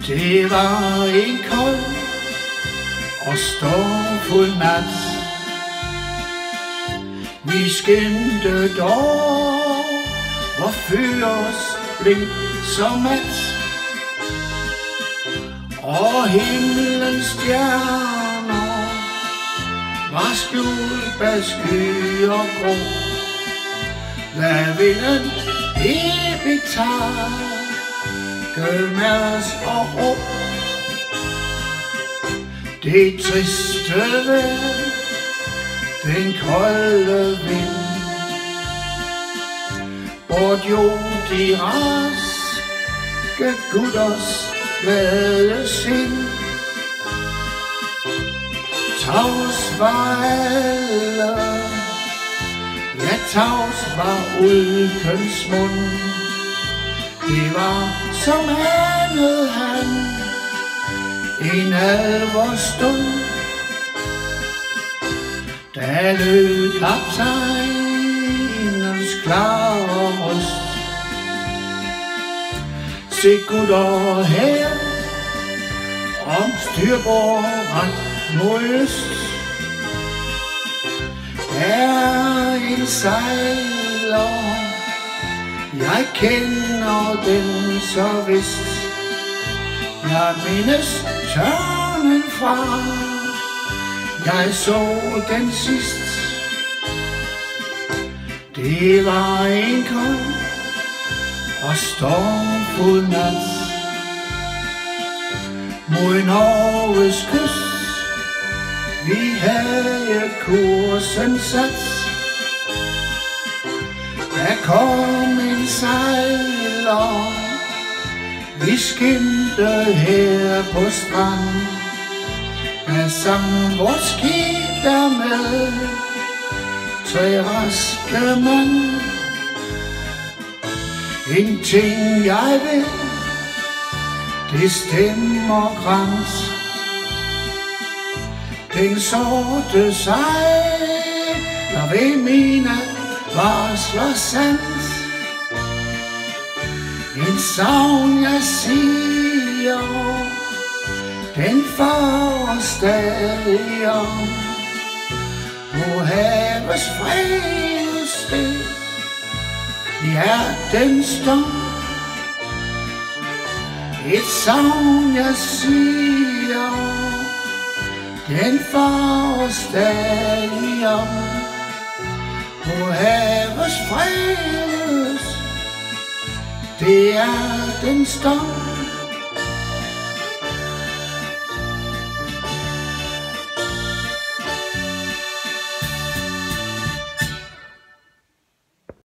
Det var en kold og stormfuld nat. Vi skændte dog, hvor fyres blink så mat, og himlens stjerner var skjult bag sky og grå. Hvad vinden evigt tager, gømmes og råb. Det triste vejr, den kolde vind, bortjord de raske gutters glade sind. Tavs var alle, ja tavs var ulkens mund. Det var som anede han en alvorstund, da lød kaptajnens klare røst. Se gutter her, om styrbord ret mod øst. Der en sejler, jeg kender den så vist. Jeg mindes tørnen fra, jeg så den sidst. Det var en kold og stormfuld nat mod Norges kyst. Vi havde kursen sat. Der kom en sejler, vi skimte her på strand. Der sang vores skib der med 3 raske mand. En ting jeg ved, det stemmer grant. Den sorte sejler ved mine varsler sandt. En savn jeg siger, den farer stadig om. På havets fredssted, hjertens dom. Et savn jeg siger, den farer stadig om. På havets fredssted, det er den dom.